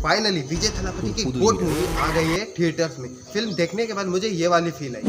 Finally विजय थलापति की गोट movie आ गई है थिएटर्स में। फिल्म देखने के बाद मुझे ये वाली फील आई।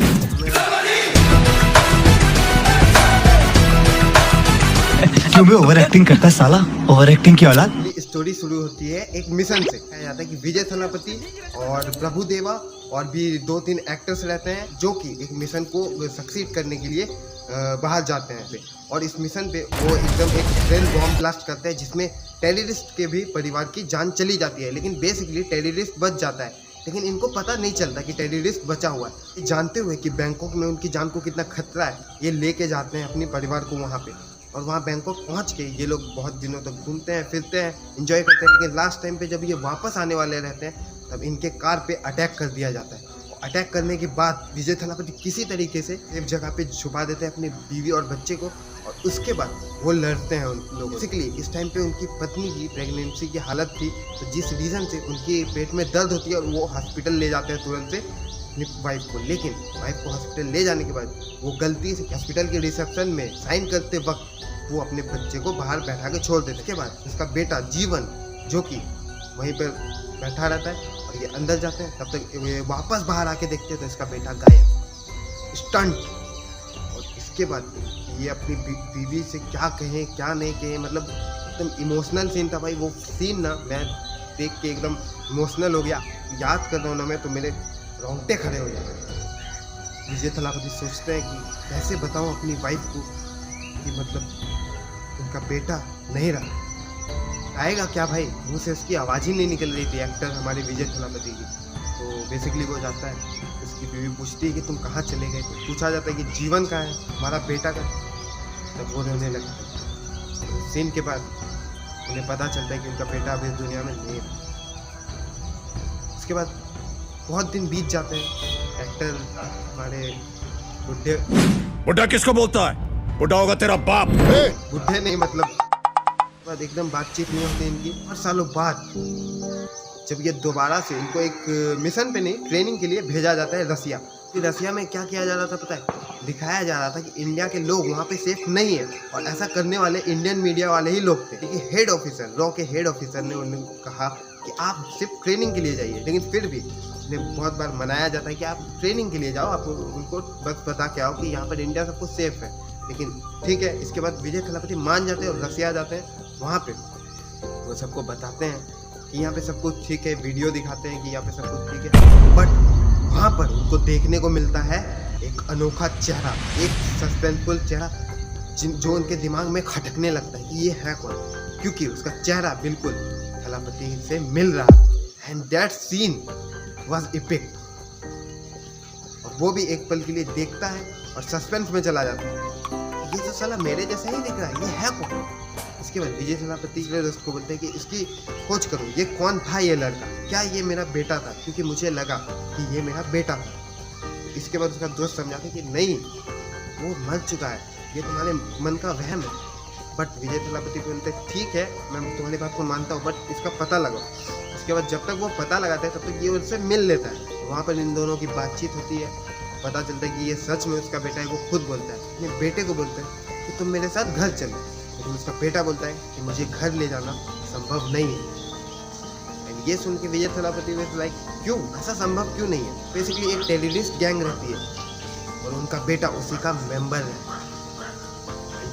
क्यों भी ओवर एक्टिंग करता है साला, ओवर एक्टिंग की औलाद। स्टोरी शुरू होती है एक मिशन से। कहा जाता है कि विजय थलापति और प्रभु देवा और भी 2-3 एक्टर्स रहते हैं जो कि एक मिशन को सक्सीड करने के लिए बाहर जाते हैं। और इस मिशन पे वो एकदम एक ट्रेन बॉम्ब ब्लास्ट करते हैं जिसमें टेररिस्ट के भी परिवार की जान चली जाती है। लेकिन बेसिकली टेररिस्ट बच जाता है, लेकिन इनको पता नहीं चलता कि टेररिस्ट बचा हुआ है। जानते हुए कि बैंकॉक में उनकी जान को कितना खतरा है, ये लेके जाते हैं अपने परिवार को वहाँ पे। और वहाँ बैंकॉक पहुँच के ये लोग बहुत दिनों तक घूमते हैं, फिरते हैं, एंजॉय करते हैं। लेकिन लास्ट टाइम पे जब ये वापस आने वाले रहते हैं तब इनके कार पे अटैक कर दिया जाता है। अटैक करने के बाद विजय थलापति किसी तरीके से एक जगह पे छुपा देते हैं अपनी बीवी और बच्चे को, और उसके बाद वो लड़ते हैं उन लोगों। बेसिकली इस टाइम पे उनकी पत्नी की प्रेगनेंसी की हालत थी, तो जिस रीज़न से उनकी पेट में दर्द होती है और वो हॉस्पिटल ले जाते हैं तुरंत से अपनी वाइफ को। लेकिन वाइफ को हॉस्पिटल ले जाने के बाद वो गलती से हॉस्पिटल के रिसेप्शन में साइन करते वक्त वो अपने बच्चे को बाहर बैठा के छोड़ देते। उसके बाद उसका बेटा जीवन जो कि वहीं पर बैठा रहता है और ये अंदर जाते हैं, तब तक ये वापस बाहर आके देखते हैं तो इसका बेटा गायब, स्टंट। और इसके बाद ये अपनी बीवी से क्या कहें क्या नहीं कहें, मतलब एकदम इमोशनल सीन था भाई। वो सीन ना मैं देख के एकदम इमोशनल हो गया। याद कर रहा हूँ ना मैं तो मेरे रोंगटे खड़े हो जाते हैं। विजय थलापति सोचते हैं कि कैसे बताऊँ अपनी वाइफ को कि मतलब उनका बेटा नहीं रहा, आएगा क्या भाई। मुँह से उसकी आवाज़ ही नहीं निकल रही थी एक्टर हमारे विजय थलापति की। तो बेसिकली वो जाता है, उसकी बीवी पूछती है कि तुम कहाँ चले गए। तो पूछा जाता है कि जीवन कहाँ है, हमारा बेटा का। तब वो रोने लगता है। सीन के बाद उन्हें पता चलता है कि उनका बेटा अभी इस दुनिया में नहीं है। उसके बाद बहुत दिन बीत जाते हैं। एक्टर हमारे बुढ़ा किसको बोलता है? बुढ़ा होगा तेरा बाप। बुढ़े नहीं, मतलब बाद एकदम बातचीत नहीं होती इनकी। और सालों बाद जब ये दोबारा से इनको एक मिशन पे नहीं ट्रेनिंग के लिए भेजा जाता है रसिया। फिर रसिया में क्या किया जा रहा था पता है? दिखाया जा रहा था कि इंडिया के लोग वहाँ पे सेफ नहीं है, और ऐसा करने वाले इंडियन मीडिया वाले ही लोग थे। क्योंकि हेड ऑफिसर, रॉ के हेड ऑफिसर ने उन्हें कहा कि आप सिर्फ ट्रेनिंग के लिए जाइए। लेकिन फिर भी उन्हें बहुत बार मनाया जाता है कि आप ट्रेनिंग के लिए जाओ, आप उनको बस बता के आओ कि यहाँ पर इंडिया सबको सेफ है। लेकिन ठीक है, इसके बाद विजय थलापति मान जाते हैं और रसिया जाते हैं। वहाँ पे वो सबको बताते हैं कि यहाँ पे सब कुछ ठीक है, वीडियो दिखाते हैं कि यहाँ पे सब कुछ ठीक है। बट वहाँ पर उनको देखने को मिलता है एक अनोखा चेहरा, एक सस्पेंसफुल चेहरा जो उनके दिमाग में खटकने लगता है कि ये है कौन, क्योंकि उसका चेहरा बिल्कुल थलापति से मिल रहा है। And that scene was epic. और वो भी एक पल के लिए देखता है और सस्पेंस में चला जाता है, ये तो साला मेरे जैसा ही दिख रहा है, ये है कौन। इसके बाद विजय थलापति के दोस्त को बोलते हैं कि इसकी खोज करो, ये कौन था ये लड़का, क्या ये मेरा बेटा था, क्योंकि मुझे लगा कि ये मेरा बेटा था। इसके बाद उसका दोस्त समझाते कि नहीं, वो मर चुका है, ये तुम्हारे मन का वहम है। बट विजय थलापति बोलते ठीक है, मैं तुम्हारी बात को मानता हूँ, बट इसका पता लगाओ। इसके बाद जब तक वो पता लगाता है तब तक ये उससे मिल लेता है। वहाँ पर इन दोनों की बातचीत होती है, पता चलता है कि ये सच में उसका बेटा है। वो खुद बोलता है, अपने बेटे को बोलता है कि तुम मेरे साथ घर चलो। लेकिन उसका बेटा बोलता है कि मुझे घर ले जाना संभव नहीं है। एंड ये सुन के विजय थलापति वाज लाइक क्यों, ऐसा संभव क्यों नहीं है। बेसिकली एक टेररिस्ट गैंग रहती है और उनका बेटा उसी का मेंबर है।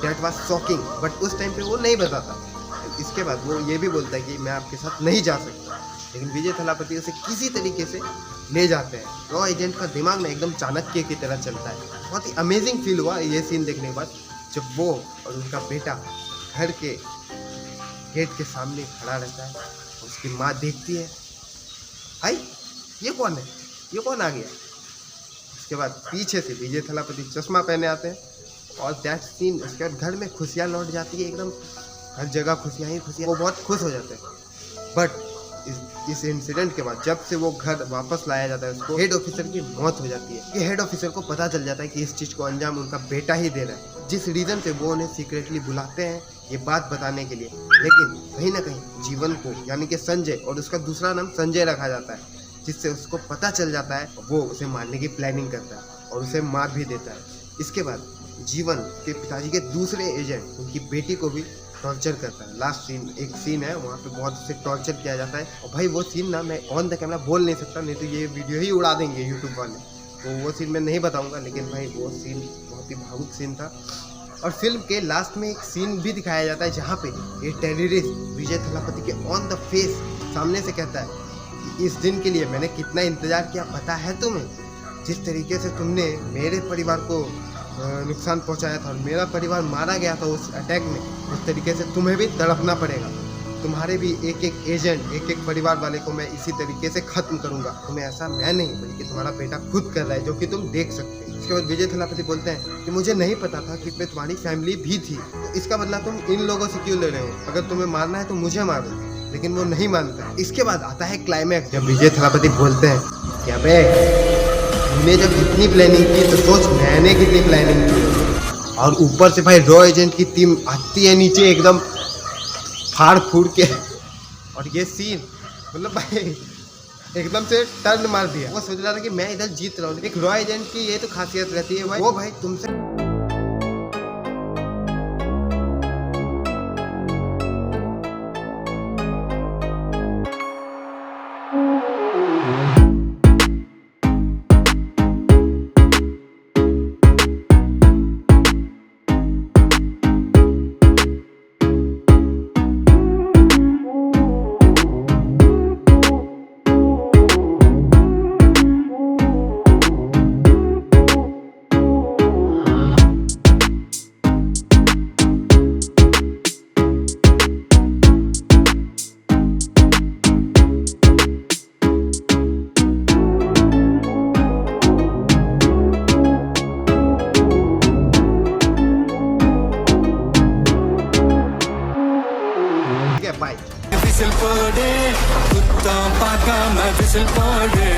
दैट वाज शॉकिंग, बट उस टाइम पे वो नहीं बताता। इसके बाद वो ये भी बोलता है कि मैं आपके साथ नहीं जा सकता। लेकिन विजय थलापति उसे किसी तरीके से ले जाते हैं। रॉ एजेंट का दिमाग ना एकदम चाणक्य की तरह चलता है। बहुत ही अमेजिंग फील हुआ ये सीन देखने के बाद, जब वो और उनका बेटा घर के गेट के सामने खड़ा रहता है। उसकी माँ देखती है, भाई ये कौन है, ये कौन आ गया। उसके बाद पीछे से विजय थलापति चश्मा पहने आते हैं और दैट सीन, उसके बाद घर में खुशियाँ लौट जाती है, एकदम हर जगह खुशियाँ ही खुशियाँ। वो बहुत खुश हो जाते हैं। बट इस इंसिडेंट के बाद जब से वो घर वापस लाया जाता है, उसको हेड ऑफिसर की मौत हो जाती है। ये हेड ऑफिसर को पता चल जाता है कि इस चीज़ को अंजाम उनका बेटा ही दे रहा है, जिस रीज़न से वो उन्हें सीक्रेटली बुलाते हैं ये बात बताने के लिए। लेकिन कहीं ना कहीं जीवन को, यानी कि संजय, और उसका दूसरा नाम संजय रखा जाता है, जिससे उसको पता चल जाता है। वो उसे मारने की प्लानिंग करता है और उसे मार भी देता है। इसके बाद जीवन के पिताजी के दूसरे एजेंट उनकी बेटी को भी टॉर्चर करता है। लास्ट सीन एक सीन है, वहाँ पे बहुत उसे टॉर्चर किया जाता है। और भाई वो सीन ना मैं ऑन द कैमरा बोल नहीं सकता, नहीं तो ये वीडियो ही उड़ा देंगे यूट्यूब वाले, तो वो सीन मैं नहीं बताऊँगा। लेकिन भाई वो सीन बहुत ही भावुक सीन था। और फिल्म के लास्ट में एक सीन भी दिखाया जाता है जहाँ पे ये टेररिस्ट विजय थलापति के ऑन द फेस सामने से कहता है कि इस दिन के लिए मैंने कितना इंतजार किया पता है तुम्हें। जिस तरीके से तुमने मेरे परिवार को नुकसान पहुंचाया था और मेरा परिवार मारा गया था उस अटैक में, उस तरीके से तुम्हें भी तड़पना पड़ेगा। तुम्हारे भी एक एक एजेंट, एक एक परिवार वाले को मैं इसी तरीके से खत्म करूंगा। तुम्हें ऐसा मैं नहीं बल्कि तुम्हारा बेटा खुद कर रहा है, जो कि तुम देख सकते हो। इसके बाद विजय थलापति बोलते हैं कि मुझे नहीं पता था कि इसमें तुम्हारी फैमिली भी थी, तो इसका बदला तुम इन लोगों से क्यों ले रहे हो? अगर तुम्हें मारना है तो मुझे मारो। लेकिन वो नहीं मानता। इसके बाद आता है क्लाइमैक्स, जब विजय थलापति बोलते हैं कि अबे तूने जब इतनी प्लानिंग की तो सोच मैंने कितनी प्लानिंग की। और ऊपर से भाई रॉ एजेंट की टीम आती है नीचे एकदम फाड़ फूड़ के। और ये सीन मतलब भाई एकदम से टर्न मार दिया। वो सोच रहा था कि मैं इधर जीत रहा हूँ। एक रॉ एजेंट की ये तो खासियत रहती है भाई, वो भाई तुमसे बाय। विसिल पड़े कुत्ता पाका मैं विसिल पड़े